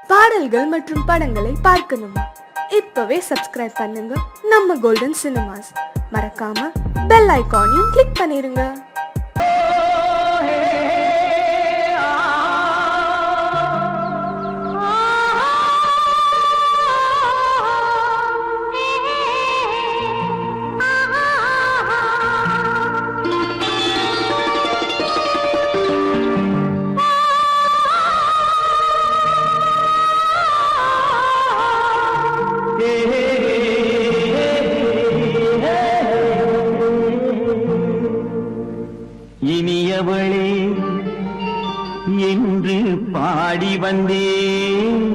பாடல்கள் மற்றும் படங்களை பார்க்கணுமா? இப்பவே சப்ஸ்கிரைப் பண்ணுங்க நம்ம கோல்டன் சினிமாஸ். மறக்காம பெல் ஐகானையும் கிளிக் பண்ணிருங்க. இனியவளே என்று பாடி வந்தேன்,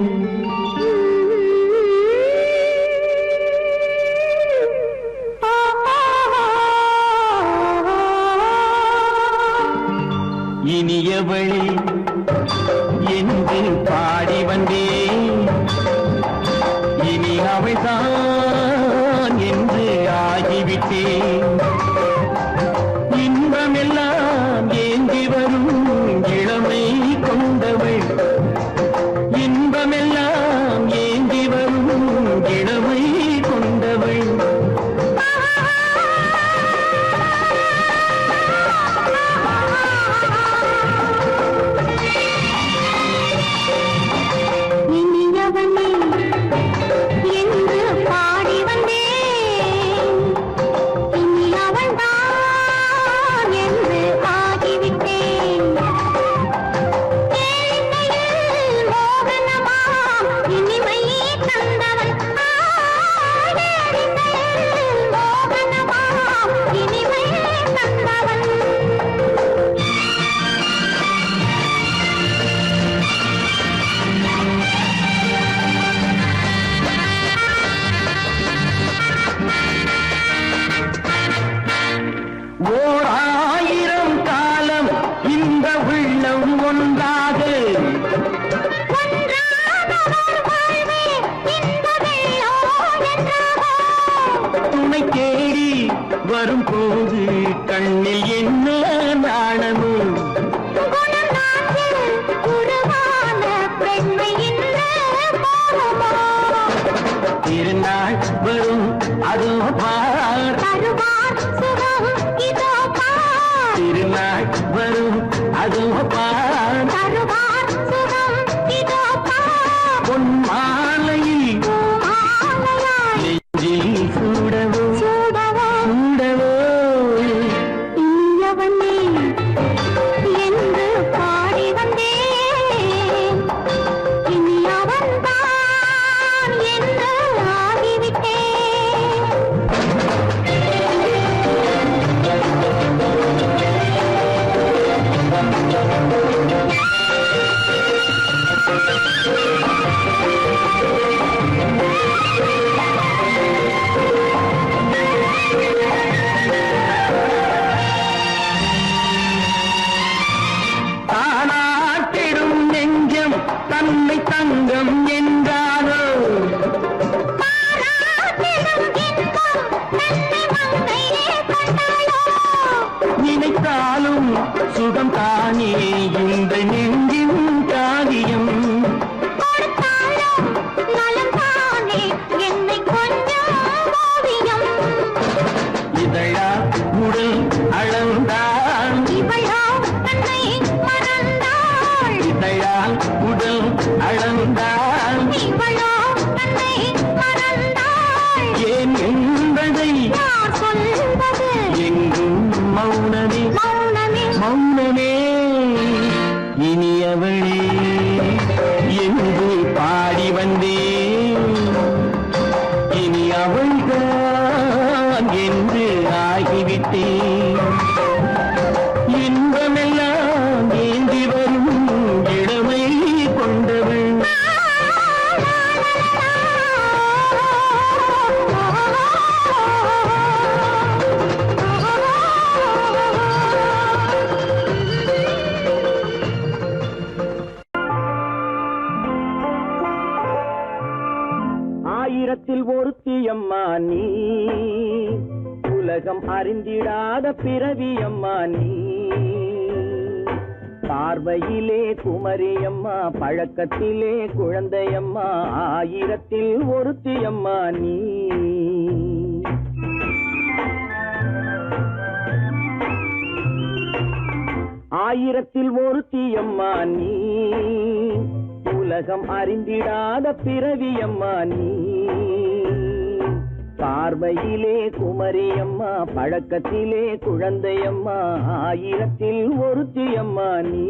இனியவளே என்று பாடி வந்தேன், இனி அவள்தான் என்று ஆகிவிட்டேன். இன்பமெல்லாம் ஏந்தி வரும் இளமை கொண்டவள், இன்பமெல்லாம் ஏந்தி வரும் இளமை கொண்டவள். இனியவனே என்று பாடி வந்தேன், இனி அவள்தான் என்று ஆகிவிட்டேன். கேளிக்கையில் மோகனமாம் இனிமை தந்தவன், கேளிக்கையில் மோகனமாம் இனிமை தந்தவன். ஓர் ஆயிரம் காலம் இந்த உள்ளம் ஒன்றாக, துணை தேடி வரும்போது கண்ணில் என்ன நாணமும், திருநாள் வரும் அதோ பார், திருநாள் வரும் அதோ பார், பொன் மாலையில் நெஞ்சில் சூடவோ சூடவோ. இனியவனே என்று பாடி வந்தேன், இனி அவன்தான் என்று ஆகிவிட்டேன். தானாட்டிடும் நெஞ்சம் தன்னை தங்கம் என்றானோ, நினைத்தாலும் சுகம் தானே இந்த நெஞ்சின் காரியம். இதழா உடல் அளந்தாள், இதழால் உடல் அளந்தாள், ஏன் என்பதை எங்கும் மௌனமே மௌனமே. இனியவளே என்று பாடி வந்தேன், இனி அவள்தான் என்று ஆகிவிட்டேன். இன்பமெல்லாம் ஏந்தி வரும் இளமை கொண்டவள். ஆயிரத்தில் ஒருத்தியம்மா நீ, உலகம் அறிந்திடாத பிறவியம்மா நீ. பார்வையிலே குமரியம்மா, பழக்கத்திலே குழந்தையம்மா, ஆயிரத்தில் ஒருத்தியம்மா நீ. ஆயிரத்தில் ஒருத்தியம்மா நீ, உலகம் அறிந்திடாத பிறவியம்மா நீ. பார்வையிலே குமரியம்மா, பழக்கத்திலே குழந்தையம்மா, ஆயிரத்தில் ஒருத்தியம்மா நீ.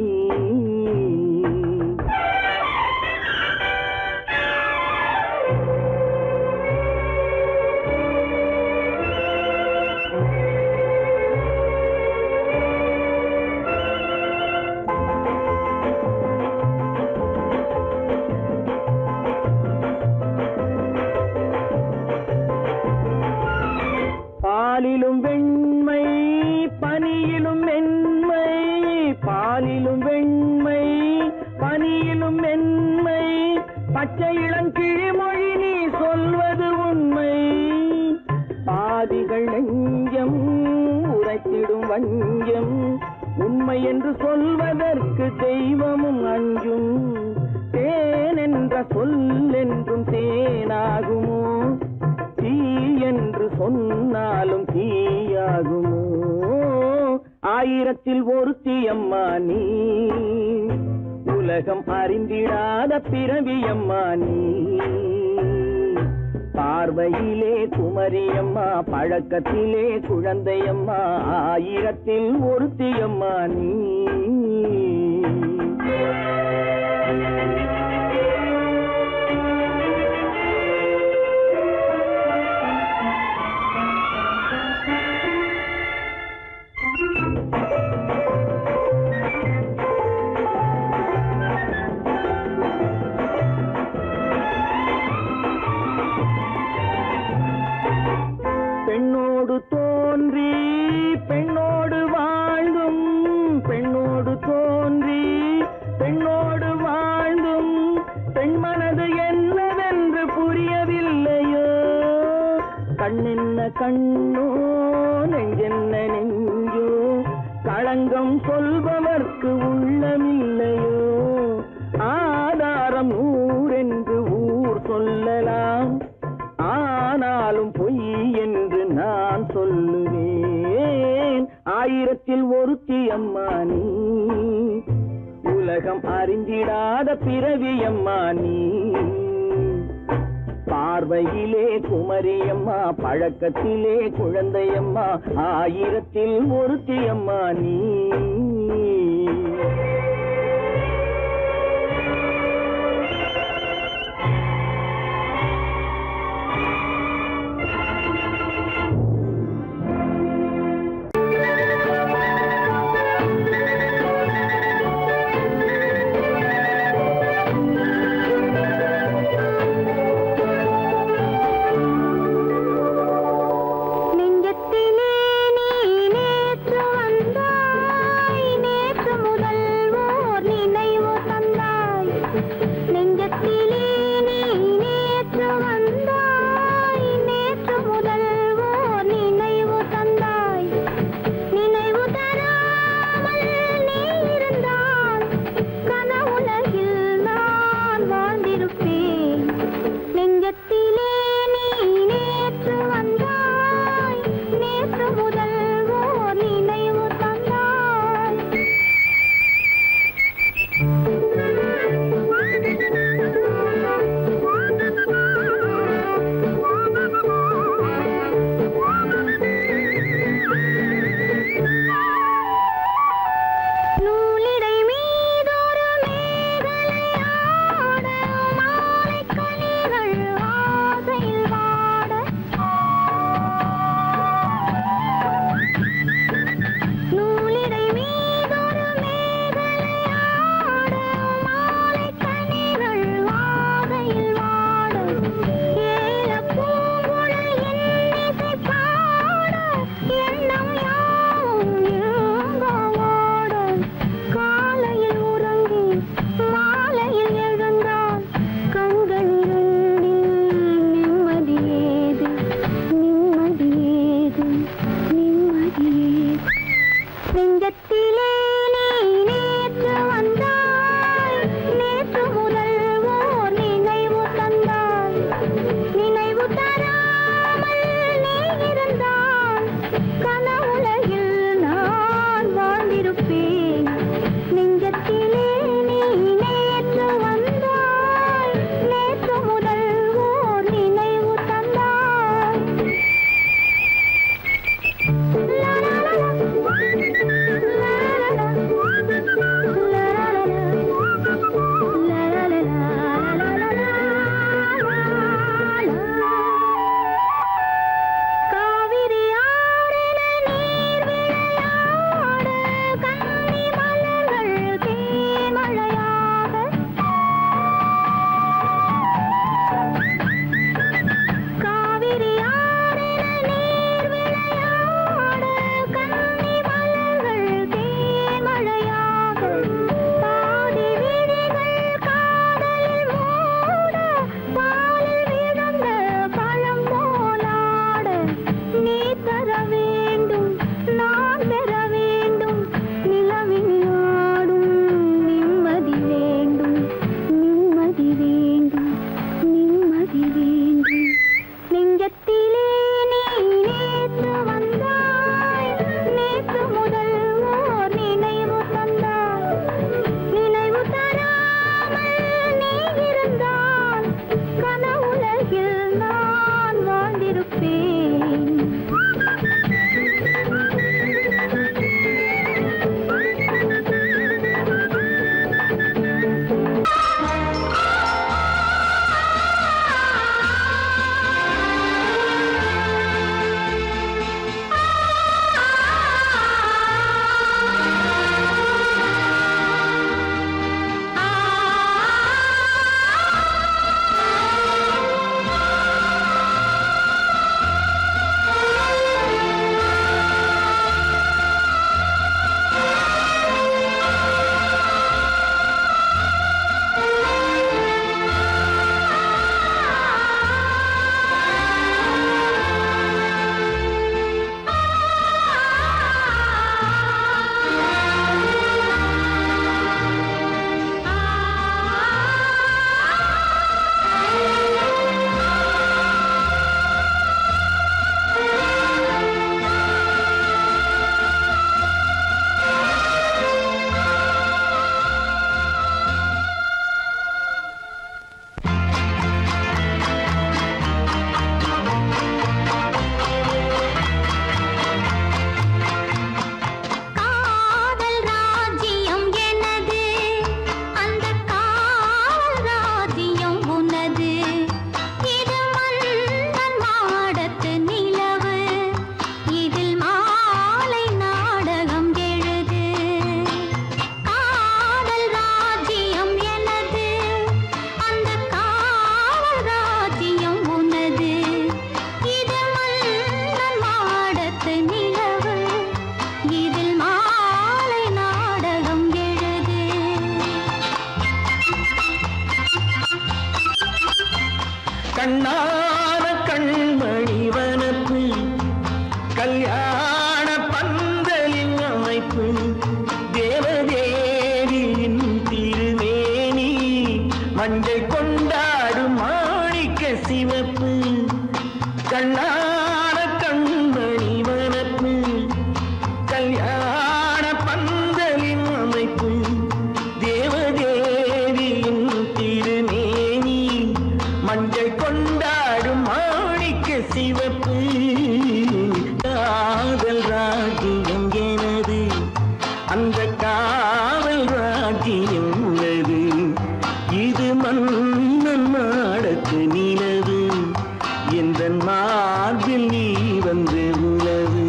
பாலிலும் வெண்மை பனியிலும் மென்மை, பாலிலும் வெண்மை பனியிலும் மென்மை, பச்சை இளங்கிழிமொழி நீ சொல்வது உண்மை. பாதிகள் நெஞ்சம் உரைத்திடும் வஞ்சம், உண்மை என்று சொல்வதற்கு தெய்வமும் அஞ்சும். தேன் என்ற சொல் என்றும் தேனாகுமோ, தீ என்று சொன்னாலும் தீயாகுமோ. ஆயிரத்தில் ஒருத்தியம்மா நீ, உலகம் அறிந்திடாத பிறவியம்மா நீ. பார்வையிலே குமரியம்மா, பழக்கத்திலே குழந்தையம்மா, ஆயிரத்தில் ஒருத்தியம்மா நீ. பெண்ணோடு தோன்றி பெண்ணோடு வாழ்ந்தும், பெண்ணோடு தோன்றி பெண்ணோடு வாழ்ந்தும், பெண் மனது என்னவென்று புரியவில்லையோ. கண்ணென்ன கண்ணோ, நெஞ்சென்ன நெஞ்சோ, களங்கம் சொல்பவர்க்கு உள்ளமில்லையோ. ஆதாரம் ஊரென்று ஊர் சொல்லலாம், ஆனாலும் பொய் என்று நான் சொல்லுவேன். ஆயிரத்தில் ஒருத்தியம்மா நீ, உலகம் அறிந்திடாத பிறவியம்மா நீ. பார்வையிலே குமரியம்மா, பழக்கத்திலே குழந்தையம்மா, ஆயிரத்தில் ஒருத்தியம்மா நீ. நெஞ்சத்திலே நீ நேற்று வந்தாய், நேற்று முதல் ஓர் நினைவு தந்தாய். நெஞ்சத்திலே நீ நேற்று வந்தாய், நேற்று முதல் ஓர் நினைவு தந்தாய். நினைவு தராமல் நீ இருந்தால் கனவுலகில் நான் வாழ்ந்திருப்பேன். நெஞ்சத்திலே நீ நேற்று வந்தாய், நேற்று முதல் ஓர் நினைவு தந்தாய். நூலிடை மீதொரு மேகலை ஆட, மாலைக் கனிகள் ஆட கண்ணான கண்மணி வனப்பு கல்யாண பந்தலின் அமைப்பு தேவதேவியின் திருமேனி மஞ்சள் கொண்டாடும் மாணிக்க சிவப்பு கண்ணான கண்மணி வனப்பு கல்யாண பந்தலின் அமைப்பு தேவதேவியின் திருமேனி மஞ்சள் கொண்டாடும் மாணிக்க சிவப்பு காதல் ராஜ்யம் எனது அந்த காவல் ராஜ்யம் உள்ளது இது மன்னன் நாடத்து நிலவு எந்த மார்பில் நீ வந்து உலவு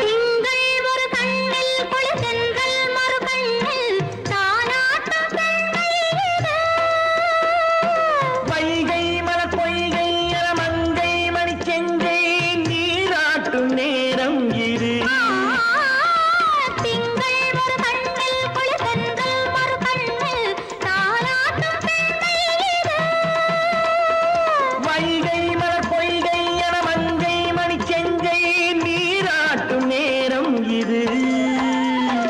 திங்கள் ஒரு கண்ணில் குளிர்தென்றல் மறு கண்ணில் தானாட்டம் பெண்கள் இது. வைகை மலர் பொய்கை மங்கை மணி செங்கை நீராட்டும் நேரம் இது திங்கள் ஒரு கண்ணில் குளிர்தென்றல் மறு கண்ணில் தானாட்டம் பெண்கள் இது. வைகை மலர் பொய்கை மங்கை மணி செங்கை நீராட்டும் நேரம் இது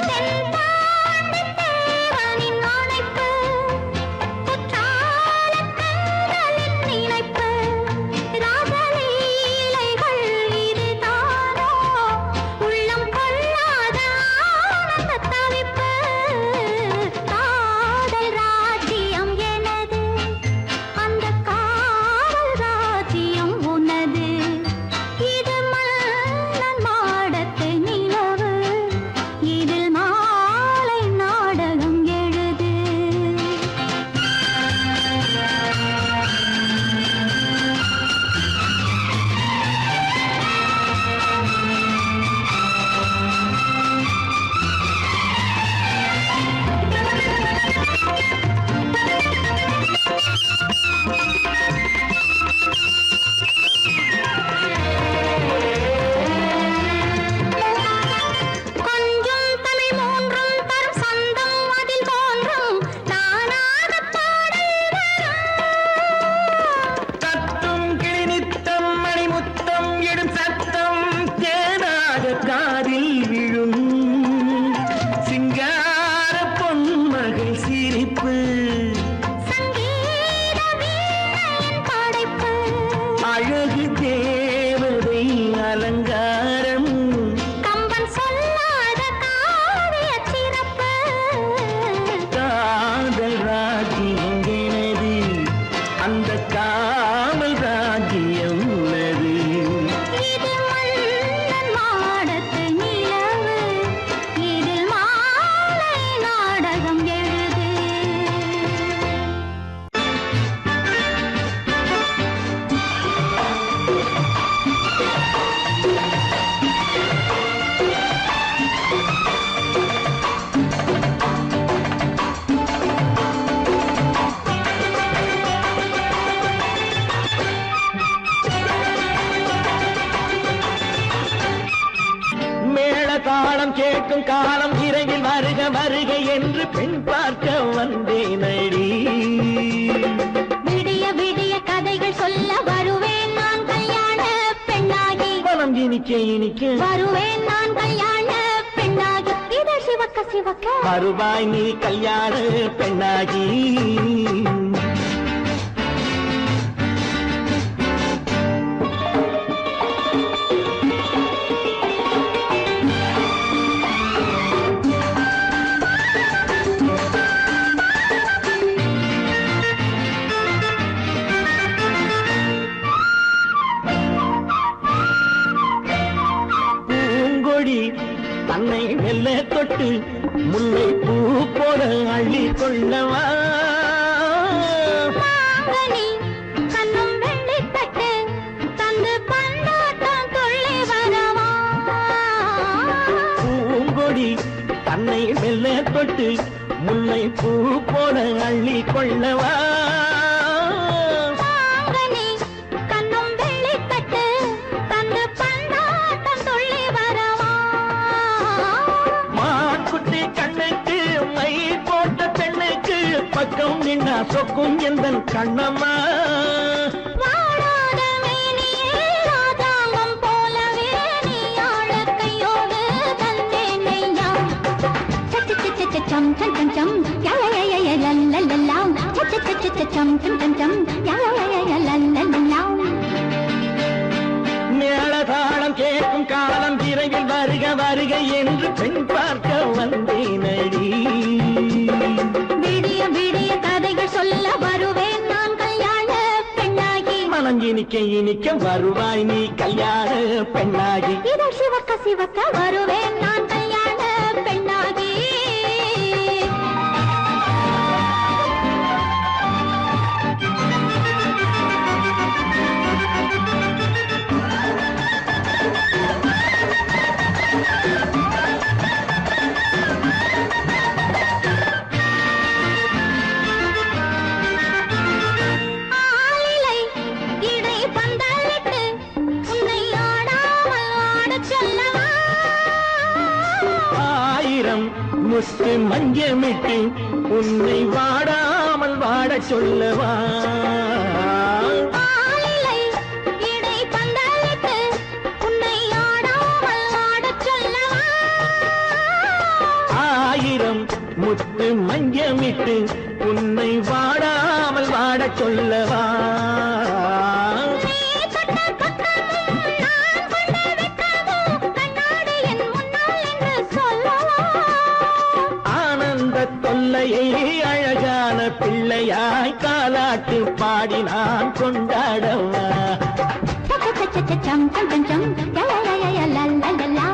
தென்பாண்டித் தேவனின் அணைப்பு, குற்றாலக் கண்களின் நினைப்பு, ராசலீலைகள் இதுதானோ, உள்ளம் கொள்ளாத ஆனந்தத் தவிப்பு. காதல் ராஜ்யம் எனது, அந்தக் காவல் ராஜ்யம் உனது. இது மன்னன் மாடத்து நிலவு, இதில் மாலை நாடகம் எழுது. கொஞ்சம் தமிழ் மூன்றும் தரும் சந்தம் அதில் தோன்றும் நானாகப் பாடல் வரும். தத்தும் கிளி நித்தம் மணிமுத்தம் எடும் சத்தம் தேனாக காதில் விழும் சிங்கார பொன்மகள் சிரிப்பு சங்கீத வீணையின் படைப்பு, அழகு தேவதை அலங்காரம் கம்பன் சொல்லாத காவியச் சிறப்பு. காதல் ராஜ்யம் எனது அந்த காவல் ராஜ்யம் உள்ளது இது மன்னன் மாடத்து நிலவு, இதில் மாலை நாடகம் எழுது. மேள தாளம் கேட்கும் காலம் இறையில் வருக வருக என்று பெண் பார்க்க வந்தேனடி விடிய விடிய கதைகள் சொல்ல வருவேன் நான் கல்யாண பெண்ணாகி. மனம் இனிக்க இனிக்க வருவேன் நான் கல்யாண பெண்ணாகி. இதழ் சிவக்க சிவக்க வருவாய் நீ கல்யாண பெண்ணாகி பூங்கொடி தன்னை மெல்ல தொட்டு முல்லை பூ போல அள்ளி கொள்ளவா மாங்கனி கண்ணும் வெள்ளித்தட்டு தந்து பந்தாட்டம் துள்ளி வரவா. பூங்கொடி தன்னை மெல்ல தொட்டு முல்லை பூ போல அள்ளி கொள்ளவா தாங்கனி கண்ணும் வெள்ளி கட்டு தந்து பந்தாட்டம் துள்ளி வரவா மான்குட்டி கண்ணுக்கு மை போட்ட பெண்ணுக்கு பக்கம் நின்னா சொக்கும் எந்தன் கண்ணம்மா வாழாத மேனியே ராஜாங்கம் போலவே நீ ஆழ கையோடு தந்தேன் ஐயா சம் சம் சம் சம் யா யா யா யா லல்லல்லா சம் சம் சம் யா யா யா லல்லல்லா மேளதாளம் கேட்கும் காலம் விரைவில் வருக வருக என்று பெண் பார்க்க வந்தேனடி விடிய விடிய கதைகள் சொல்ல வருவேன் நான் கல்யாண பெண்ணாகி மனம் இனிக்க இனிக்க வருவாய் நீ கல்யாண பெண்ணாகி இதழ் சிவக்க சிவக்க வருவேன் நான் கல்யாண பெண்ணாகி ஆலிலை இடை பந்தலிட்டு உன்னை ஆடாமல் ஆடச் சொல்லவா ஆயிரம் முத்து மஞ்சமிட்டு உன்னை வாடாமல் வாடச் சொல்லவா ஆலிலை இடை பந்தலிட்டு உன்னை ஆடாமல் ஆடச் சொல்லவா ஆயிரம் முத்து மஞ்சமிட்டு உன்னை வாடாமல் வாடச் சொல்லவா நீ தொட்ட பக்கமும் நான் கொண்ட வெட்கமும் கண்ணாடி என் முன்னால் என்று சொல்லவா ஆனந்த தொல்லையை அழகான பிள்ளையாய் காலாட்டு பாடி நான் கொண்டாடவா சம் சம் சம் சம் யா யா யா யா லல்லல்லா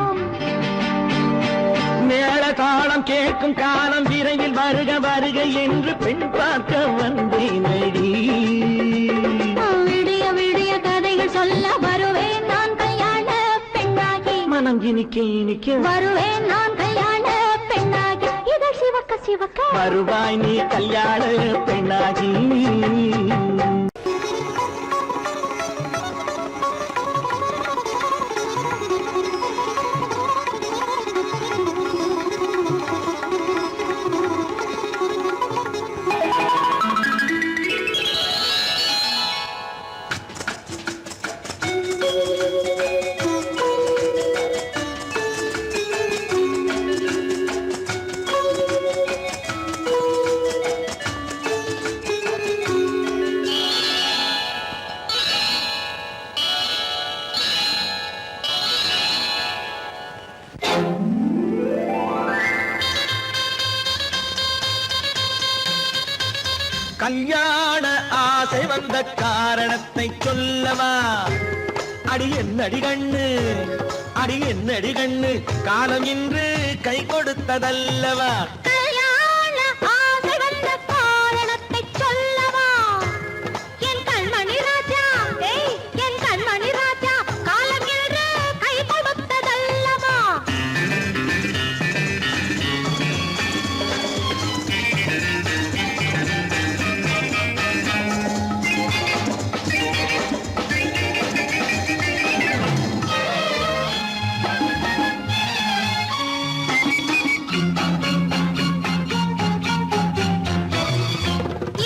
மேளதாளம் கேட்கும் காலம் விரைவில் வருக வருக என்று பெண் பார்க்க வந்தேனடி விடிய விடிய கதைகள் சொல்ல வருவேன் நான் கல்யாண பெண்ணாகி மனம் இனிக்க இனிக்க வருவேன் நான் கல்யாண பெண்ணாகி இதழ் சிவக்க சிவக்க வருவாய் நீ கல்யாண பெண்ணாகி கல்யாண ஆசை வந்த காரணத்தை சொல்லவா அடி என்னடி கண்ணு அடி என்னடி கண்ணு காலம் இன்று கை கொடுத்ததல்லவா கல்யாண ஆசை வந்த காரணத்தை சொல்லவா என் கண்மணி ராஜா என் கண்மணி ராஜா காலம் என்று கை கொடுத்ததல்லவா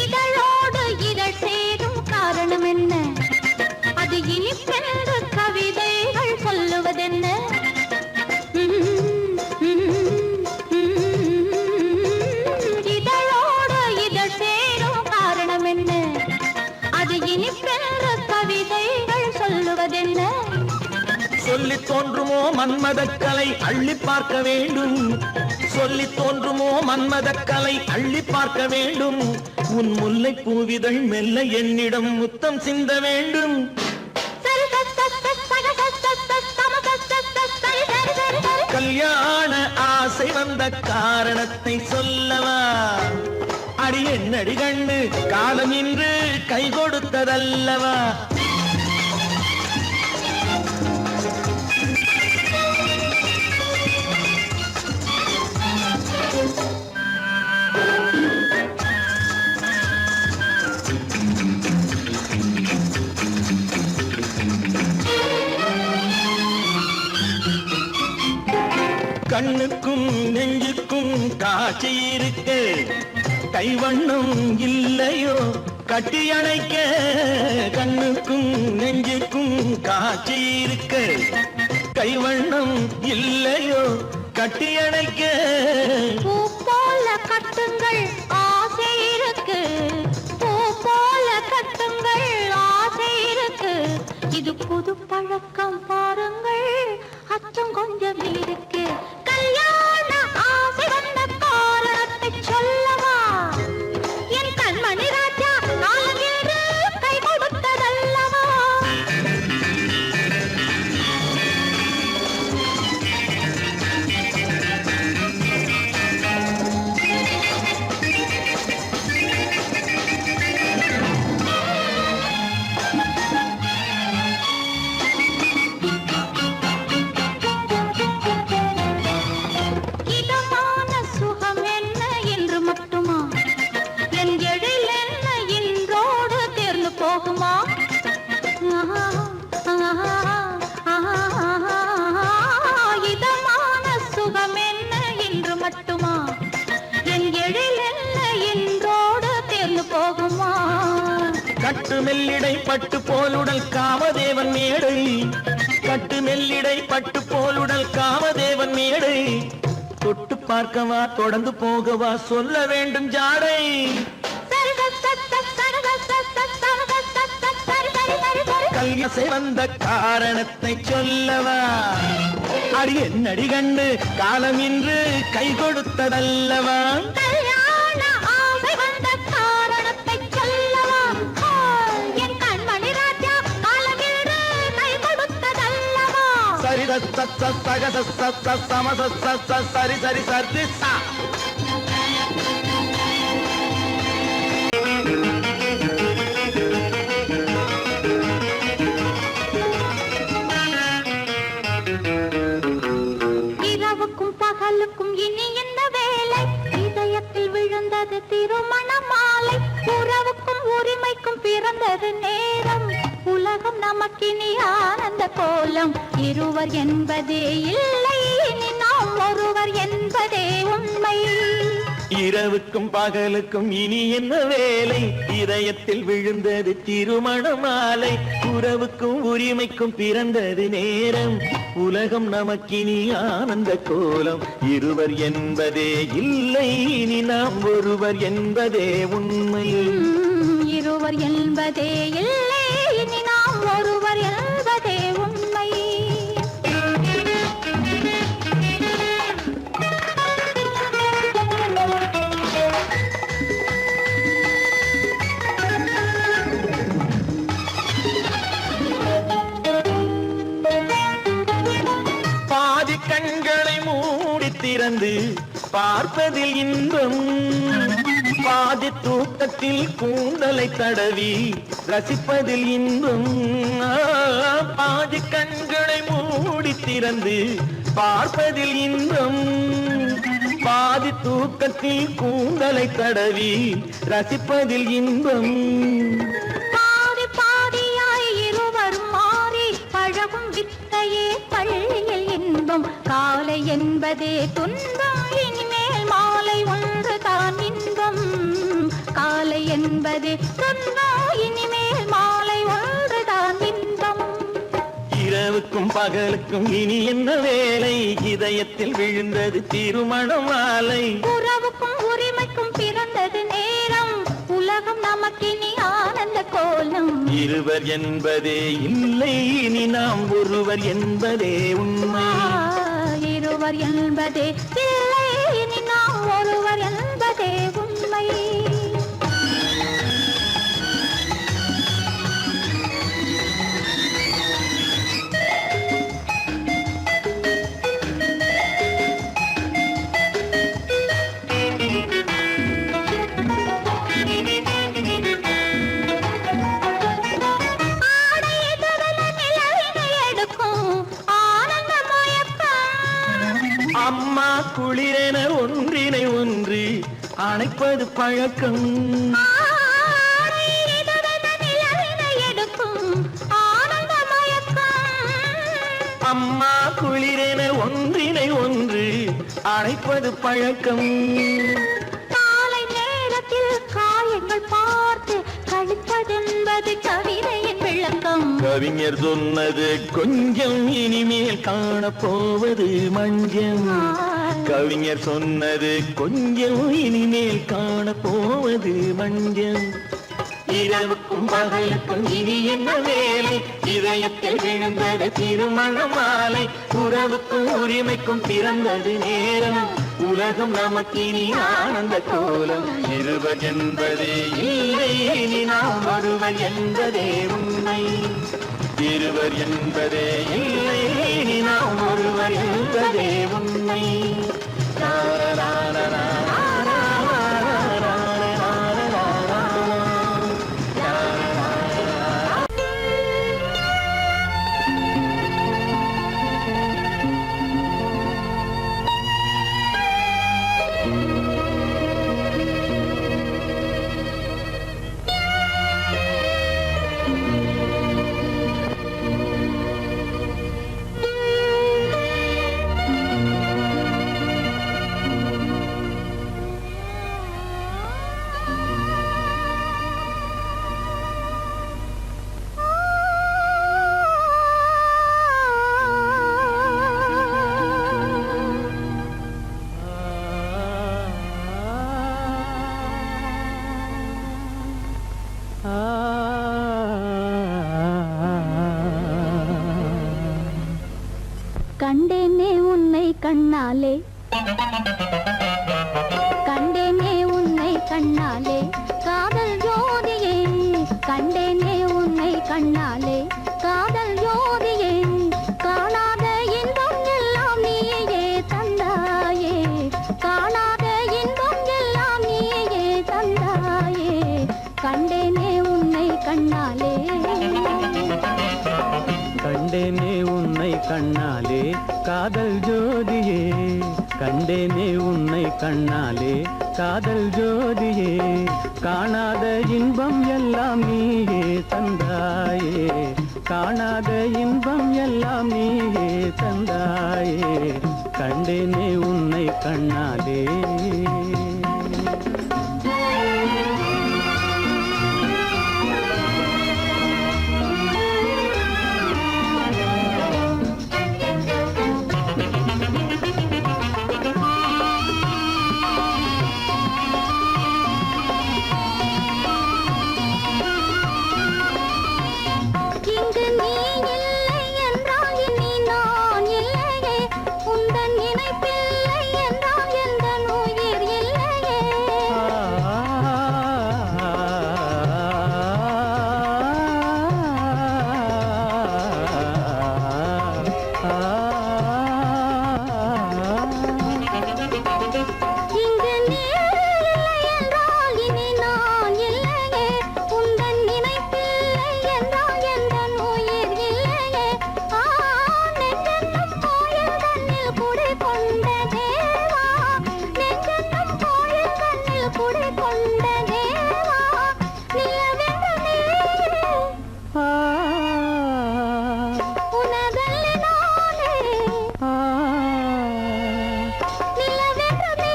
இதழோடு இதழ் சேரும் காரணம் என்ன அது இனிப்பென்று கவிதைகள் சொல்லுவதென்ன இதழோடு இதழ் சேரும் காரணம் என்ன அது இனிப்பென்று கவிதைகள் சொல்லுவதென்ன சொல்லி தோன்றுமோ மன்மதக்கலை அள்ளி பார்க்க வேண்டும் சொல்லி தோன்றுமோ மன்மதக்கலை அள்ளி பார்க்க வேண்டும் உன் முல்லை பூவிதழ் மெல்ல என்னிடம் முத்தம் சிந்த வேண்டும் கல்யாண ஆசை வந்த காரணத்தை சொல்லவா அடி என்னடி கண்ணு காலம் இன்று கை கொடுத்ததல்லவா காட்சி இருக்கு கைவண்ணம் இல்லையோ கட்டி அணைக்க கண்ணுக்கும் நெஞ்சுக்கும் காட்சி இருக்கு கைவண்ணம் இல்லையோ கட்டி அணைக்க பூ போல கட்டுங்கள் ஆசை இருக்கு பூ போல கட்டுங்கள் ஆசை இருக்கு இது புது பழக்கம் பாருங்கள் அச்சம் கொஞ்சம் இருக்கு கல்யாண ஆசை வந்த காரணத்தை சொல்லவா என் கண்மணி ராஜா நாளேறு கை கொடுத்ததல்லவா இதமான சுகம் என்ன என்று மட்டுமா என் எழில் என்ன இன்றோடு தேர்ந்து போகுமா இதமான சுகம் என்ன என்று மட்டுமா என் எழில் என்ன இன்றோடு தேர்ந்து போகுமா கட்டு மெல்லிடை பட்டு போலுடல் காமதேவன் மேடை கட்டு மெல்லிடை பட்டு போலுடல் காமதேவன் மேடை தொட்டு பார்க்கவா தொடர்ந்து போகவா சொல்ல வேண்டும் ஜாடை கல்யாசை வந்த காரணத்தை சொல்லவா அடி என்னடி கண்டு காலம் இன்று கை கொடுத்ததல்லவா கல்யாண ஆசை வந்த காரணத்தை சொல்லவா என் கண்மணி ராஜா காலமேடு கை கொடுத்ததல்லவா சரி சக சம சரி சரி சரி சா இரவுக்கும் பகலுக்கும் இனி என்ன வேலை இதயத்தில் விழுந்தது திருமண மாலை உறவுக்கும் உரிமைக்கும் பிறந்தது நேரம் உலகம் நமக்கினி ஆனந்த கோலம் இருவர் என்பதே இல்லை இனி நாம் ஒருவர் என்பதே உண்மை இரவுக்கும் பகலுக்கும் இனி என்ன வேலை இதயத்தில் விழுந்தது திருமண மாலை உறவுக்கும் உரிமைக்கும் பிறந்தது நேரம் உலகம் நமக்கினி ஆனந்த கோலம் இருவர் என்பதே இல்லை இனி நாம் ஒருவர் என்பதே உண்மை இருவர் என்பதே இல்லை இனி நாம் ஒருவர் என்பதே உண்மை பாதி கண்களை மூடி திறந்து பார்ப்பதில் இன்பம் பாதி தூக்கத்தில் கூந்தலை தடவி ரசிப்பதில் இன்பம் பாதி கண்களை மூடி திறந்து பார்ப்பதில் இன்பம் பாதி தூக்கத்தில் கூந்தலை தடவி ரசிப்பதில் இன்பம் பாதி பாதியாய் இருவர் மாறி பழகும் வித்தையே பள்ளியில் இன்பம் காலை என்பதே துன்பம் இனிமேல் மாலை ஒன்று தான் இன்பம் காலை என்பதே துன்பம் இனிமேல் மாலை ஒன்று தான் இன்பம் இரவுக்கும் பகலுக்கும் இனி என்ன வேலை இதயத்தில் விழுந்தது திருமண மாலை உறவுக்கும் உரிமைக்கும் பிறந்தது நேரம் உலகம் நமக்கினி ஆனந்த கோலம் இருவர் என்பதே இல்லை இனி நாம் ஒருவர் என்பதே உண்மை இருவர் என்பதே இல்லை இனி நாம் ஒருவர் என்பதே உண்மை அம்மா குளிரென ஒன்றினை ஒன்று அணைப்பது பழக்கம் அம்மா குளிரென ஒன்றினை ஒன்று அழைப்பது பழக்கம். காலை நேரத்தில் காயங்கள் பார்த்து கழிப்பதென்பது கவிதையின் விளக்கம். கவிஞர் சொன்னது கொஞ்சம், இனிமேல் காணப்போவது மஞ்சம். கவிஞர் சொன்னது கொஞ்சம், இனிமேல் காணப்போவது மஞ்சம். இரவுக்கும் பகலுக்கும் இனி என்ன வேலை, இதயத்தில் விழுந்தது திருமண மாலை. உறவுக்கும் உரிமைக்கும் பிறந்தது நேரம், உலகம் நமக்கினி ஆனந்த கோலம். இருவர் என்பதே இல்லை, இனி நாம் ஒருவர் என்பதே உண்மை. இருவர் என்பதே இல்லை, இனி நாம் ஒருவர் என்பதே உண்மை. கண்டேனே உன்னை கண்ணாலே, கண்டேனே உன்னை கண்ணாலே, காதல் ஜோதியே. கண்டேனே உன்னை கண்ணாலே, காதல் ஜோதியே. காணாத இன்பம் எல்லாம் நீயே தந்தாயே, காணாத இன்பம் எல்லாம் நீயே தந்தாயே. கண்டேனே உன்னை கண்ணாலே, கண்டேனே உன்னை கண்ணாலே, காதல் ஜோதியே. கண்டேனே உன்னை கண்ணாலே, காதல் ஜோதியே. காணாத இன்பம் எல்லாம் நீயே தந்தாயே, காணாத இன்பம் எல்லாம் நீயே தந்தாயே. கண்டேனே உன்னை கண்ணாலே. இங்கு நீ இல்லை என்றால் இனி நான் இல்லையே, உந்தன் நினைப்பில்லை என்றால் எந்த உயிர் இல்லையே. இங்கு நீ இல்லை என்றால் இனி நான் இல்லையே, உந்தன் நினைப்பில்லை என்றால் எந்த உயிர் இல்லையே. நெஞ்சென்னும் கோயில் தன்னில் குடி கொண்ட தேவா, நெஞ்சென்னும் கோயில் தன்னில் குடி கொண்ட தேவா. நிலவென்று நீ உனதல்லி நானே, நிலவென்று நீ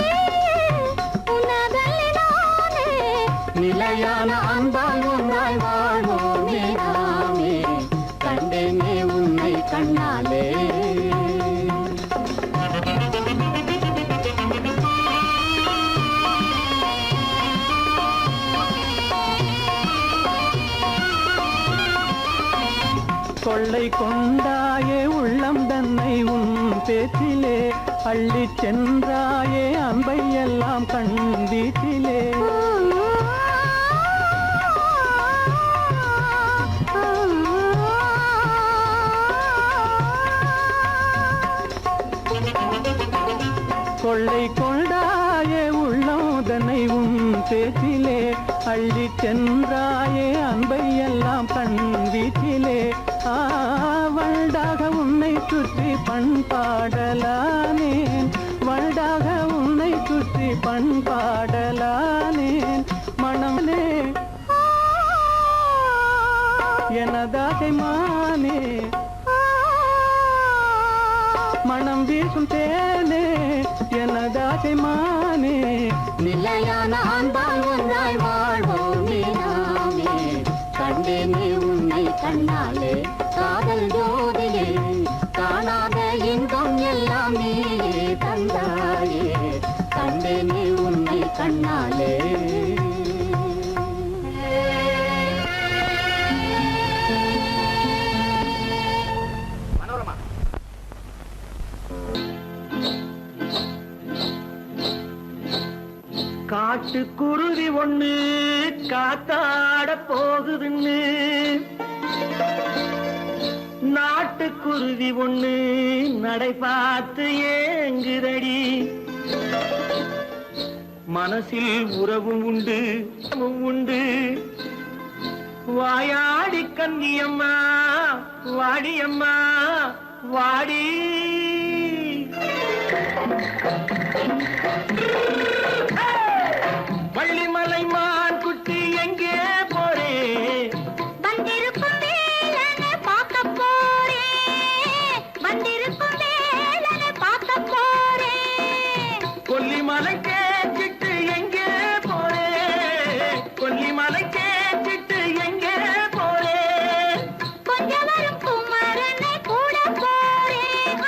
உனதல்லி நானே. நிலையான அன்பால் ஒன்றாய் வாழ்வோமே நாமே. கண்டேனே உன்னை கண்ணாலே. கொள்ளை கொண்டாயே உள்ளம் தன்னை உன் பேச்சிலே, அள்ளிச் சென்றாயே அன்பை எல்லாம் கண் வீட்டிலே. கொள்ளை கொண்டாயே உள்ளம் தன்னை உன் பேச்சிலே, அள்ளிச் சென்றாயே அன்பை எல்லாம் கண் வீட்டிலே. வண்டாக உன்னை சுற்றி பண்பாடலானேன், வண்டாக உன்னை சுற்றி பண்பாடலானேன். மனமே எனதாசை மானே, மனம் வீசும் தேனே எனதாசை மானே நிலையான அன்பால் ஒன்றாய் வாழ்வோமே நாமே கண்டேனே உன்னை கண்ணாலே காதல் ஜோதியே காணாத இன்பம் எல்லாம் நீயே தந்தாயே கண்டேனே உன்னை கண்ணாலே காட்டு குருவி ஒண்ணு காத்தாட போகுதுன்னு நாட்டுக்குருவி ஒண்ணு நடை பார்த்து ஏங்குதடி மனசில் உறவும் உண்டு உண்டு வாயாடி கன்னியம்மா வாடியம்மா வாடி வள்ளிமலை மான் குட்டி எங்கே போறே வந்திருக்கும் வேலனை பார்க்க போறேன் வந்திருக்கும் வேலனை பார்க்க போறேன் கொல்லிமலை கேட்டுட்டு எங்கே போறே கொல்லிமலை கேட்டுட்டு எங்கே போறே கொஞ்சம் வரும் குமரனை கூட போறேன்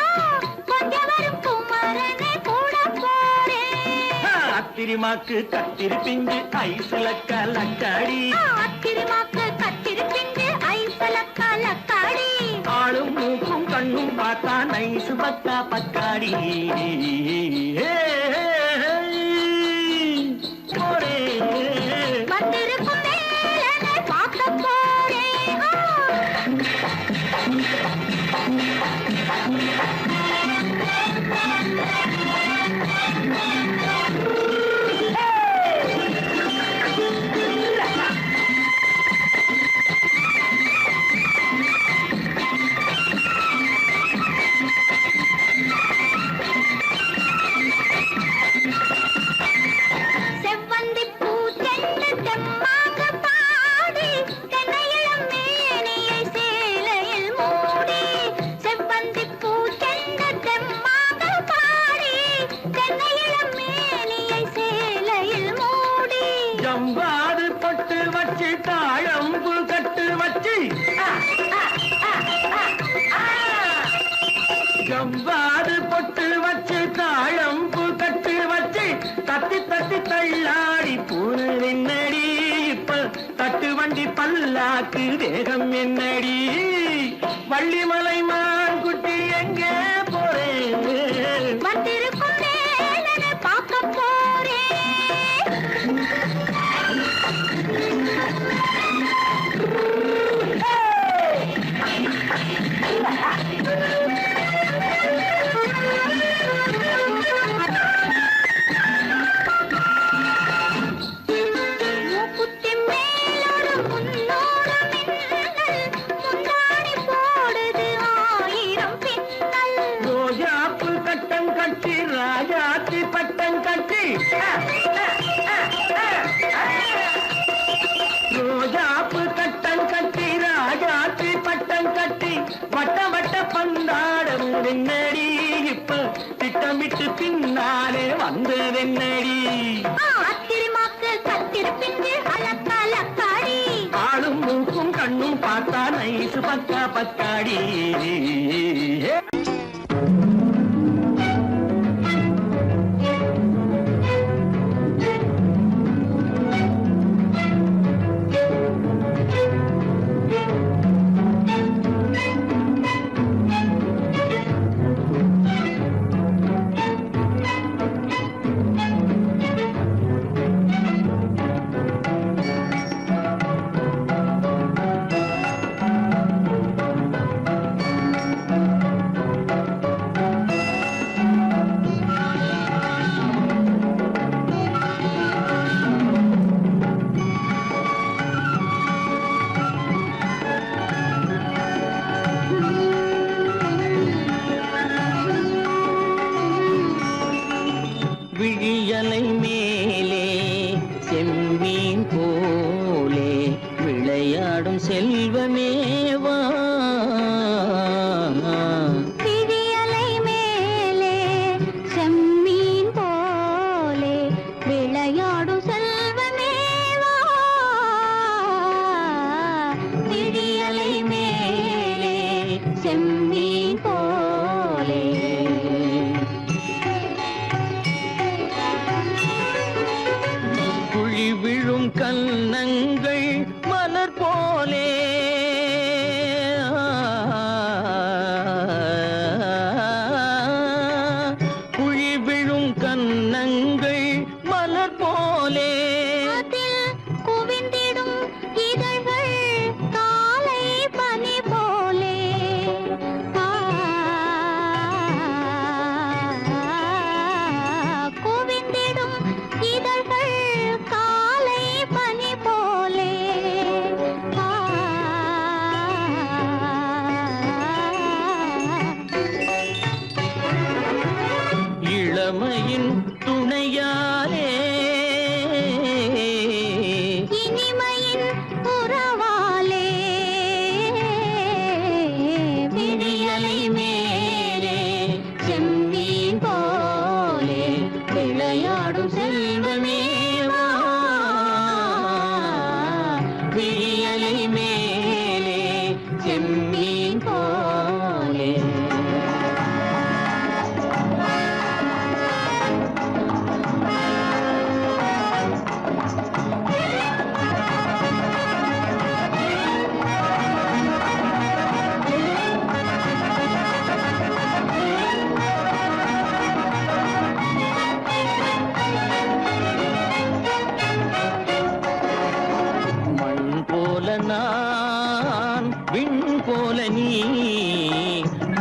கொஞ்சம் வரும் குமரனை கூட போறேன் அத்திரிமாக்கு கத்திரி பிஞ்சு ஐசுல கலக்காடி அத்திரிமாக்கு கத்திரி பிஞ்சு ஐசல கலக்காடி ஆளும் மூக்கும் கண்ணும் பார்த்தா நைசு பக்கா பக்காடி போறே வந்திருக்கும் வேலனை பார்க்க போறேன் செவ்வந்தி பூ தென்று தெம்மாக பாடி தென்னையிளம் மேனியை சேலையில் மூடி செவ்வந்தி பூ தென்று தெம்மாக பாடி தென்னையிளம் மேனியை சேலையில் மூடி ஜம்பாது பொட்டு வச்சு தாழம்பு கட்டு வச்சு ஜம்பாது பொட்டு வச்சு தாழம்பு கட்டு வச்சு தத்தி தத்தி தள்ளாடி பூனு என்னடி இப்ப தட்டு வண்டி பல்லாக்கு வேகம் என்னடி வள்ளிமலை மான் குட்டி எங்கே போறேன் வந்திருக்கும் வேலனை பார்க்க போறேன் மூக்குத்தி மேலோடு முன்னோடு மின்னல் முந்தாணி போடுது ஆயிரம் பின்னல் ரோஜாப்பு கட்டம் கட்டி ராஜாத்தி பட்டம் கட்டி ரோஜாப்பு கட்டம் கட்டி ராஜாத்தி பட்டம் கட்டி வட்ட வட்ட பந்தாடம் வெண்ணடி இப்ப திட்டமிட்டு பின்னாலே வந்ததென்னடி அத்திரிமாக்கு கத்திரி பிஞ்சு அலக்காடி ஆளும் மூக்கும் கண்ணும் பார்த்தா நைசு பக்கா பக்காடி விழியலை மேலே செம்மீன் போலே விளையாடும் செல்வமேவா விழியலை மேலே குழி விழும் கன்னங்கள் மலர் போலே குழி விழும் கன்னங்கள் மலர் போலே குவிந்திடும் இதழ்கள் காலை பனி போலே குவிந்திடும் இதழ்கள் காலை பனி போலே இளமையின் துணையாலே இனிமையின் உறவாலே விடியலை மேலே செம்மீன் போலே விளையாடும் செல்வமேவா விடியலை மேலே செம்மீன் போலே மண் போல நான் விண் போல நீ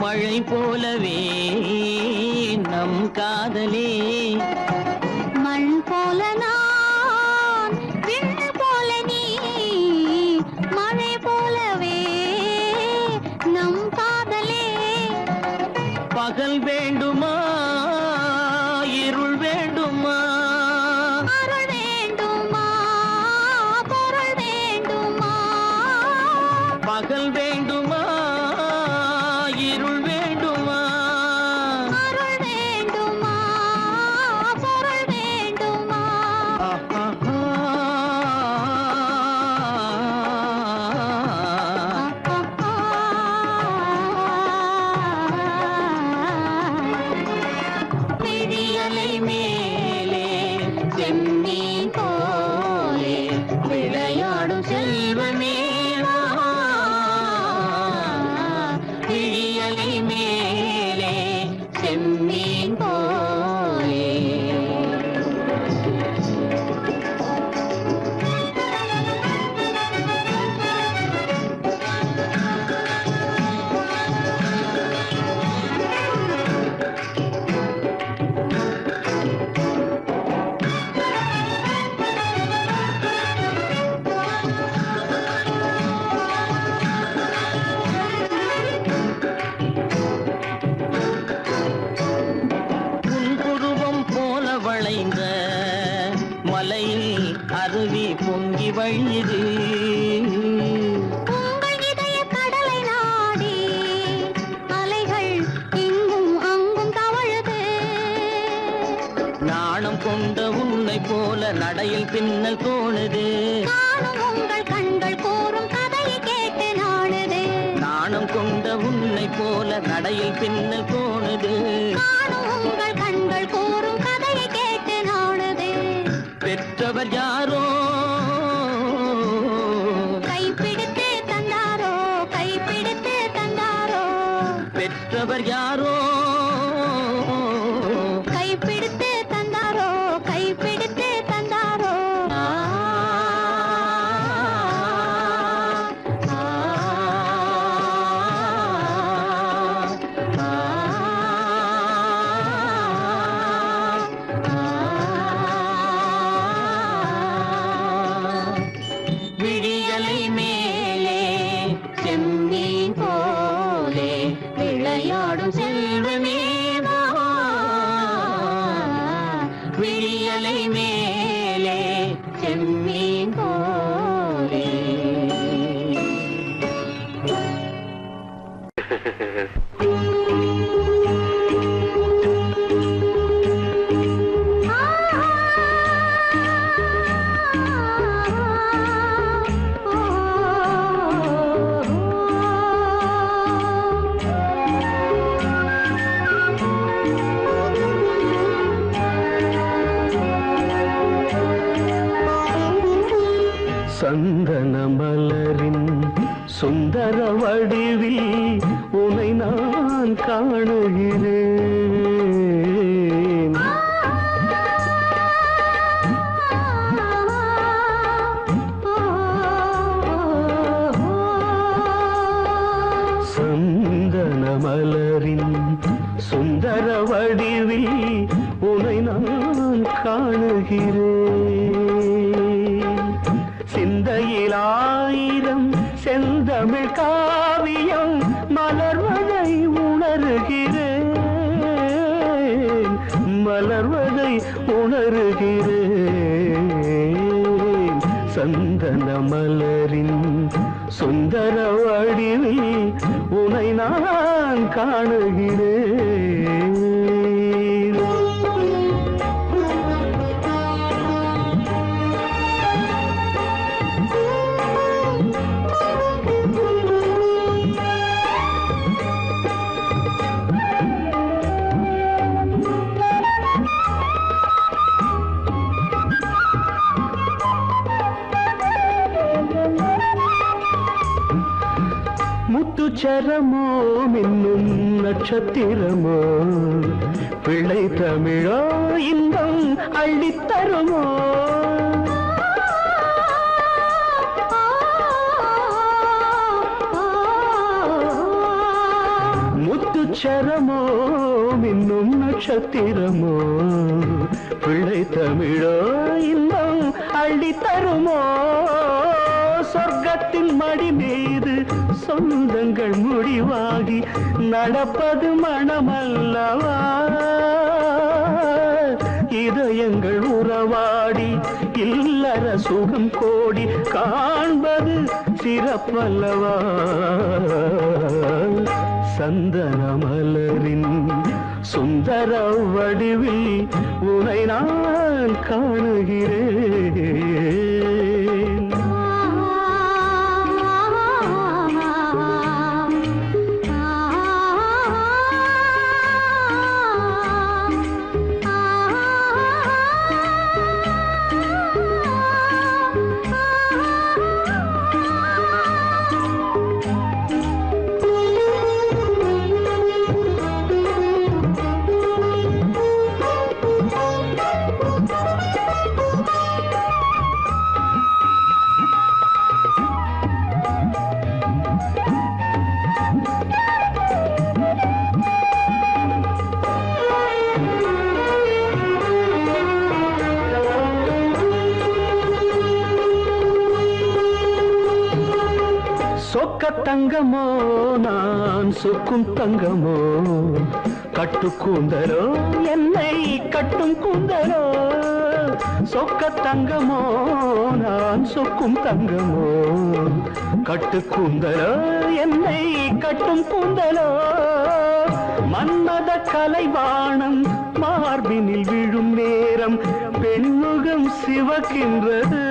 மழை போலவே நம் காதலே மண் போல நான் விண் போல நீ மழை போலவே நம் காதலே பகல் வேண்டுமா இருள் வேண்டுமா அருள் வேண்டுமா பொருள் வேண்டுமா பகல் வேண்டுமா இருள் வேண்டுமா அருள் வேண்டுமா பொருள் வேண்டுமா விடியலை மேலே செம்மீன் போலே விளையாடும் செல்வமேவா விடியலை மேலே செம்மீன் போலே புன்புருவம் போல வளைந்த மலையில் அருவி பொங்கி வழியுது உங்கள் இதய கடலை நாடி அலைகள் இங்கும் அங்கும் தவழுது நாணம் கொண்ட உன்னை போல நடையில் பின்னல் தோணுது காணும் உங்கள் கண்கள் கூறும் கதையை கேட்டு நாடுது நாணம் கொண்ட உன்னை போல நடையில் பின்னல் தோணுது காணும் உங்கள் கண்கள் கூறும் கதையை கேட்டு நாடுது பெற்றவர் யாரோ கைப்பிடித்து தந்தாரோ கைப்பிடித்து தந்தாரோ பெற்றவர் யாரோ கைப்பிடித்து தந்தாரோ கைப்பிடித்து தந்தாரோ விடியலை மேலே செம்மீன் போலே விளையாடும் செல்வமேவா விடியலை மேலே செம்மீன் போலே சந்தன மலரின் சுந்தர வடிவில் உனை நான் காணுகிறேன். சந்தன மலரின் சுந்தர வடிவில் உனை நான் காணுகிறேன். சிந்தையில் ஆயிரம் செந்தமிழ் காவியம் மலர்வதை உணர்கிறேன், மலர்வதை உணர்கிறேன். சந்தன மலரின் சுந்தர வடிவில் உனை நான் காணுகிறேன். முத்துச்சரமோ மின்னும் நட்சத்திரமோ பிள்ளை தமிழோ இன்பம் அள்ளித்தருமோ. முத்துச்சரமோ மின்னும் நட்சத்திரமோ பிள்ளை தமிழோ இன்பம் அள்ளித்தருமோ. சொர்க்கத்தின் மடி மீது சொந்தங்கள் முடிவாகி நடப்பது மனமல்லவா. இதயங்கள் உறவாடி இல்லற சுகம் கோடி காண்பது சிறப்பல்லவா. சந்தன மலரின் சுந்தர வடிவில் உனை நான் காணுகிறேன். சொக்க தங்கமோ நான் சொக்கும் தங்கமோ கட்டு கூந்தலோ என்னை கட்டும் கூந்தலோ. சொக்க தங்கமோ நான் சொக்கும் தங்கமோ கட்டு கூந்தலோ என்னை கட்டும் கூந்தலோ. மன்மத கலைவாணம் மார்பினில் விழும் நேரம் பெண்முகம் சிவக்கின்றது.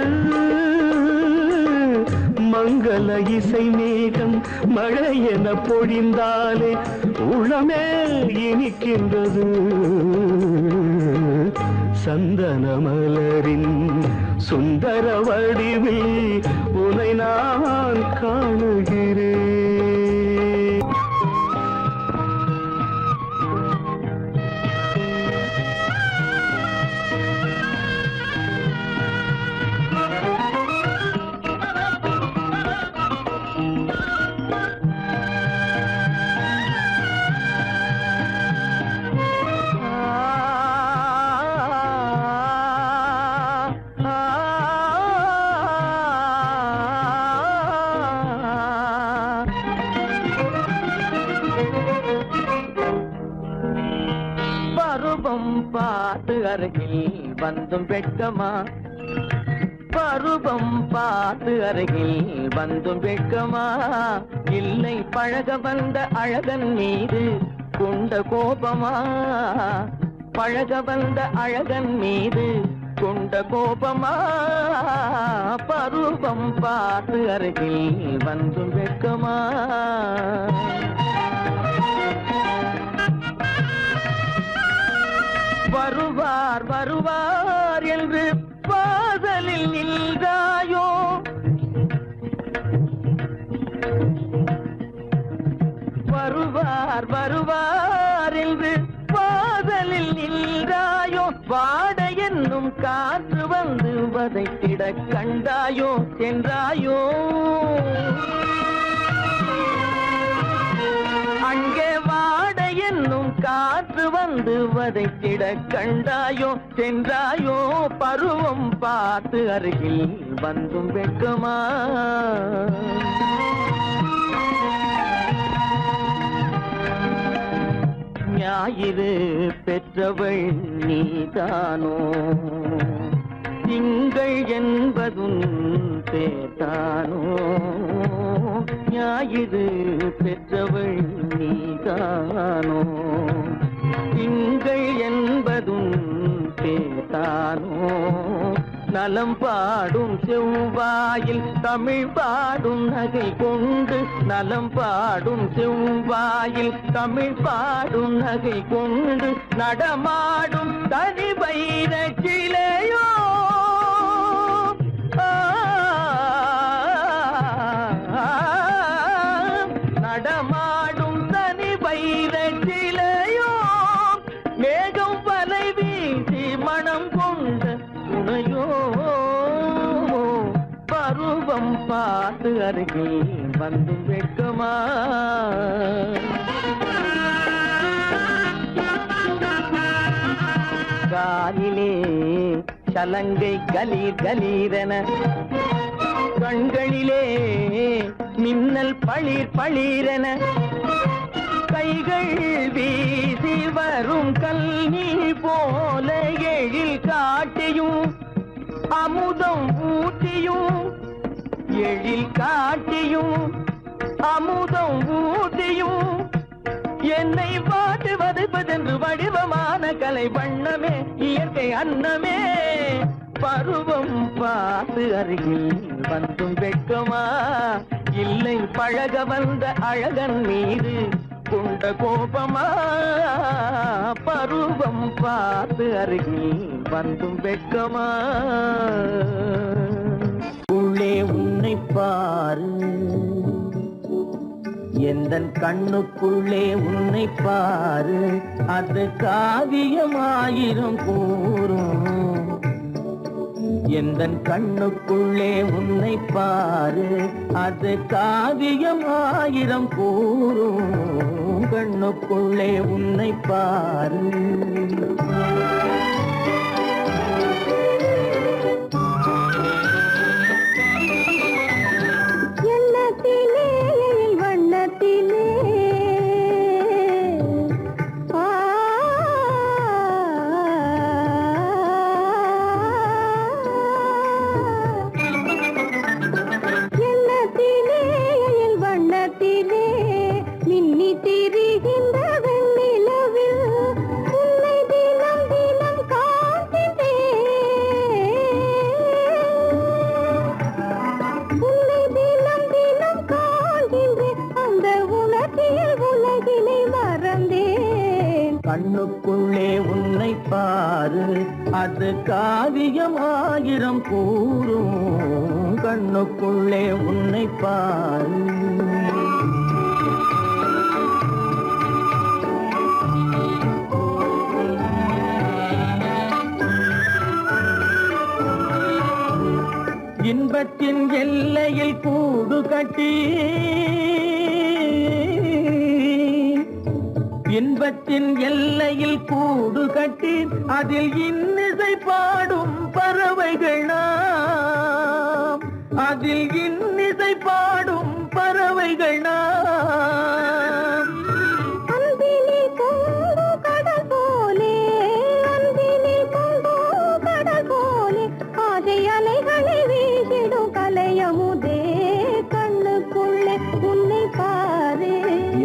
மங்கள இசை மேகம் மழை என பொழிந்தாலே உளமே இனிக்கின்றது. சந்தன மலரின் சுந்தர வடிவில் உனை நான் காணுகிறேன். பருவம் பார்த்து அருகில் வந்தும் வெட்கமா, பருவம் பார்த்து அருகில் வந்தும் வெட்கமா. இல்லை பழக வந்த அழகன் மீது கொண்ட கோபமா, பழக வந்த அழகன் மீது கொண்ட கோபமா. பருவம் பார்த்து அருகில் வந்தும் வெட்கமா. வருவார் வருவார் என்று பாதலில் நின்றாயோ, யார் வருவார் என்று வாசலில் நின்றாயோ, வாட என்னும் காற்று வந்து வதைத்திட கண்டாயோ சென்றாயோ. அங்கே வாட என்னும் காற்று வந்து வதைத்திட கண்டாயோ சென்றாயோ. பருவம் பார்த்து அருகில் வந்தும் வெட்கமா? ஞாயிறு பெற்றவள் நீதானோ, திங்கள் என்பதும் பேதானோ. ஞாயிறு பெற்றவள் நீதானோ, திங்கள் என்பதும் பேதானோ. நலம் பாடும் செவ்வாயில் தமிழ் பாடும் நகை கொண்டு, நலம் பாடும் செவ்வாயில் தமிழ் பாடும் நகை கொண்டு நடமாடும் தனி வைர சிலையோ. நடமாடும் தனி வைர சிலையோ. மேகம் வலை வீசி மனம் கொண்ட துணையோ. பருவம் பார்த்து அருகில் வந்து வெட்கமா? காலிலே சலங்கை கலீர் கலீரென, கண்களிலே மின்னல் பளிர் பளிரென, கைகள் வீசி வரும் கல்வி போல எழில் காட்டியும் அமுதம் ஊட்டியும், எழில் காட்டியும் அமுதம் ஊட்டியும் என்னை பாட்டு வதைப்பதென்று வடிவமான கலை வண்ணமே இயற்கை அன்னமே. பருவம் பார்த்து அருகில் வந்தும் வெட்கமா? இல்லை பழக வந்த அழகன் மீது கொண்ட கோபமா? பருவம் பார்த்து அருகில் வந்தும் வெட்கமா? உள்ளே உன்னை பாரு, எந்தன் கண்ணுக்குள்ளே உன்னை பாரு, அது காவியமாயிரம் கூறும். எந்தன் கண்ணுக்குள்ளே உன்னை பாரு, அது காவியமாயிரம் கூறும். கண்ணுக்குள்ளே உன்னை பாரு. கண்ணுக்குள்ளே உன்னை பாரு, அது காவியமாயிரம் கூறும். கண்ணுக்குள்ளே உன்னை பாரு. இன்பத்தின் எல்லையில் கூடு கட்டி, இன்பத்தின் எல்லையில் கூடு கட்டி, அதில் இன்னிசை பாடும் பறவைகள் நாம், அதில் இன்னிசை பாடும் பறவைகள் நாம். அன்பிலே பொங்கு கடல் போலே, அன்பிலே பொங்கு கடல் போலே, ஆசை அலைகளை வீசிடும் கலையமுதே. கண்ணுக்குள்ளே உன்னை பாரு,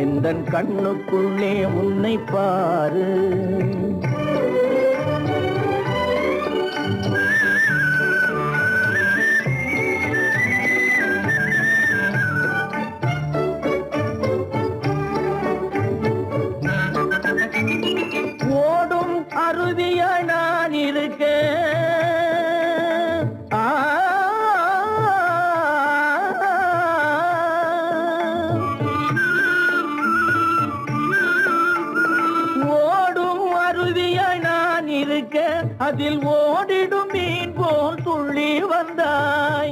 எந்தன் கண்ணுக்குள்ளே உன்னை பாரு. ஓடும் அருவியா நான் இருக்க, அதில் ஓடிடும் மீன் போல் துள்ளி வந்தாய்,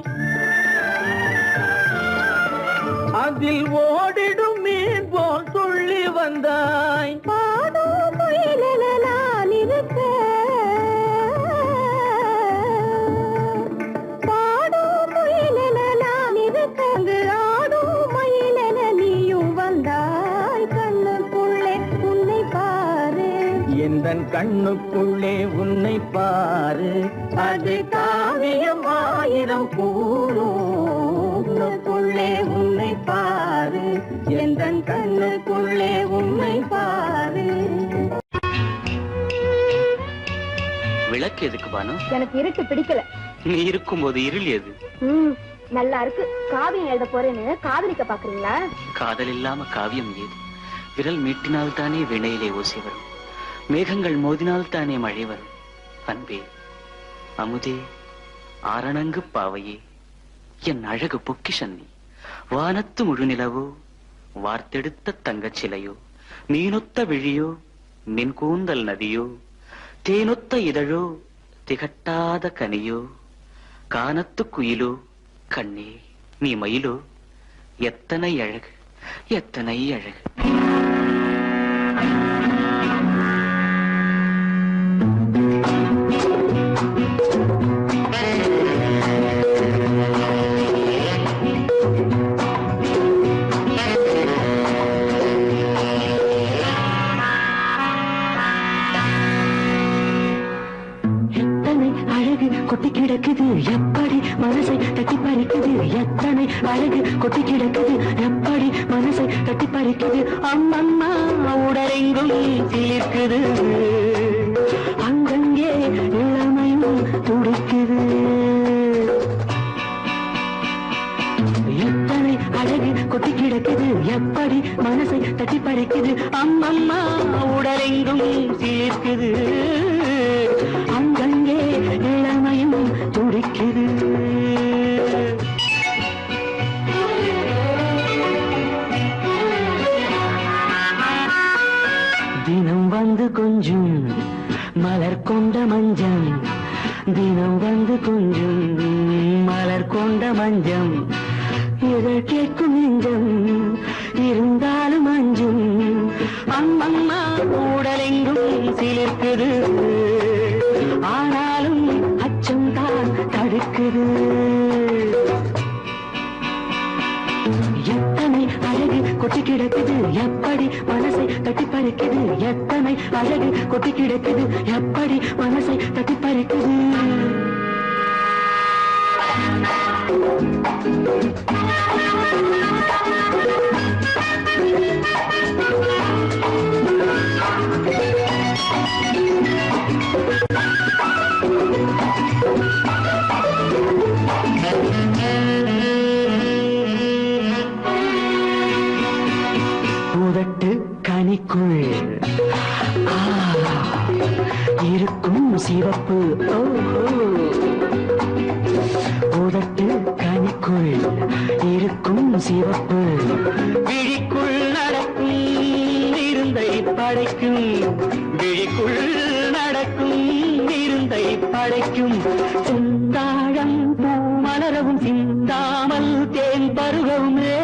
அதில் ஓடிடும் மீன் போல் துள்ளி வந்தாய். பாடும் குயிலென நான் இருக்க, பாடும் குயிலென நான் இருக்க, ஆடும் மயிலென நீயும் வந்தாய். கண்ணுக்குள்ளே உன்னை பாரு, எந்தன் கண்ணுக்குள்ளே உன்னை பாரு, அது காவியம் ஆயிரம் கூறுக்குள்ளே உன்னை பாரு, எந்தன் கண்ணுக்குள்ளே உன்னை பாரு. விளக்கு எதுக்கு பானு? எனக்கு இருட்டு பிடிக்கல. நீ இருக்கும்போது இருள் எது? நல்லா இருக்கு. காவியம் எழுத போறேன்னு காதலிக்க பாக்குறீங்களா? காதல் இல்லாம காவியம் ஏது? விரல் மீட்டினால் தானே வினையிலே ஓசை வரும், மேகங்கள் மோதினால் தானே மழை வரும். அன்பே, அமுதே, ஆரணங்கு பாவையே, என் அழகு பொக்கிஷன்னி, வானத்து முழுநிலவோ, வார்த்தெடுத்த தங்கச் சிலையோ, மீனொத்த விழியோ, மின் கூந்தல் நதியோ, தேனொத்த இதழோ, திகட்டாத கனியோ, கானத்து குயிலோ, கண்ணே நீ மயிலோ, எத்தனை அழகு, எத்தனை அழகு. கொட்டி கிடக்குது எப்படி மனசை தட்டி பறிக்குது, எத்தனை அழகு கொட்டி கிடக்குது எப்படி மனசை தட்டி பறிக்குது. அம்மம்மா உடலெங்கும் சீர்க்குது, அங்கங்கே இளமையும் துடிக்குது. எத்தனை அழகு கொட்டி கிடக்குது எப்படி மனசை தட்டி பறிக்குது. அம்மம்மா உடலெங்கும் சீர்க்குது, அங்கங்கே இளமையும் துடிக்குது. தினம் வந்து கொஞ்சம் மலர் கொண்ட மஞ்சம், தினம் வந்து கொஞ்சம் மலர் கொண்ட மஞ்சம், இதழ் கேட்கும் நெஞ்சம் இருந்தாலும் அஞ்சும். அம்மம்மா உடலெங்கும் சிலிர்க்குது, ஆனாலும் அச்சம் தான் தடுக்குது. எத்தனை அழகு கொட்டி கிடக்குது எப்படி மனசை தட்டி பறிக்குது, எத்தனை அழகு கொட்டி கிடக்குது எப்படி மனசை தட்டி பறிக்குது. பூதட்டு கனிக்குள் இருக்கும் சிவப்பு, பூதட்டு கனிக்குள் இருக்கும் சிவப்பு, விழிக்குள் நடக்கும் இருந்தை படைக்கும், விழிக்குள் நடக்கும் இருந்தை படைக்கும். செந்தாழம் பூ மலரவும் சிந்தாமல் தேன் பருகவுமே,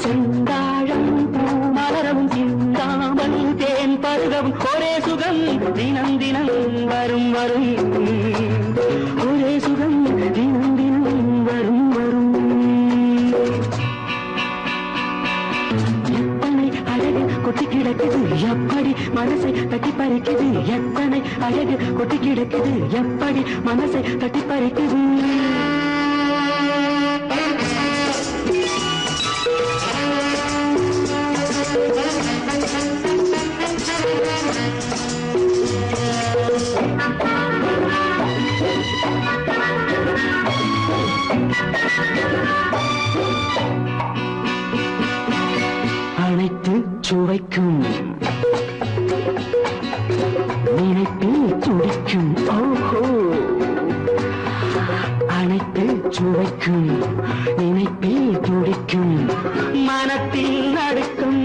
செந்தாழம் பூ மலரவும் சிந்தாமல் தேன் பருகவும். ஒரே சுகம் தினம் தினம் வரும் வரும், ஒரே சுகம் தினம் தினம் வரும் வரும். எத்தனை அழகு கொட்டி கிடக்குது எப்படி மனசை தட்டி பறிக்குது, எத்தனை அழகு கொட்டி கிடக்குது எப்படி மனசை தட்டி பறிக்குது. அனைத்து சுவைக்கும் நினைப்பில் துடிக்கும், ஓஹோ, அனைத்து சுவைக்கும் நினைப்பில் துடிக்கும், மனத்தில் நடுக்கும்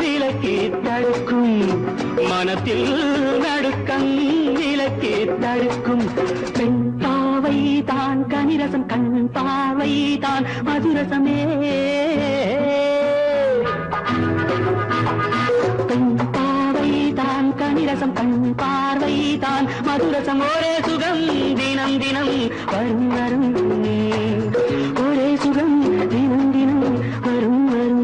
விலக்கி தடுக்கும். இடுக்கம் விலக்கி தடுக்கும் பெண் பாவை தான் கனிரசம் கண் பாவை தான் மதுரசமே பெண் பாவை தான் கனிரசம் கண் பார்வை தான் மதுரசம் ஒரே சுகம் தினம் தினம் வரும் வரும் ஒரே சுகம் தினம் தினம் வரும் வரும்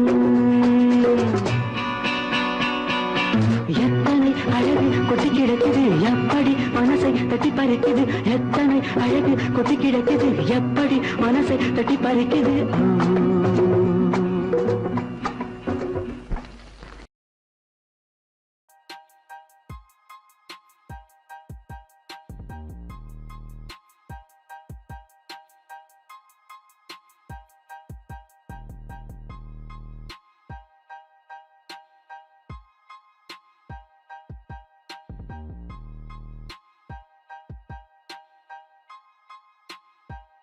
எத்தனை அழகு கொட்டி கிடக்குது எப்படி மனசை தட்டி பறிக்குது எத்தனை அழகு கொட்டி கிடக்குது எப்படி மனசை தட்டி பறிக்குது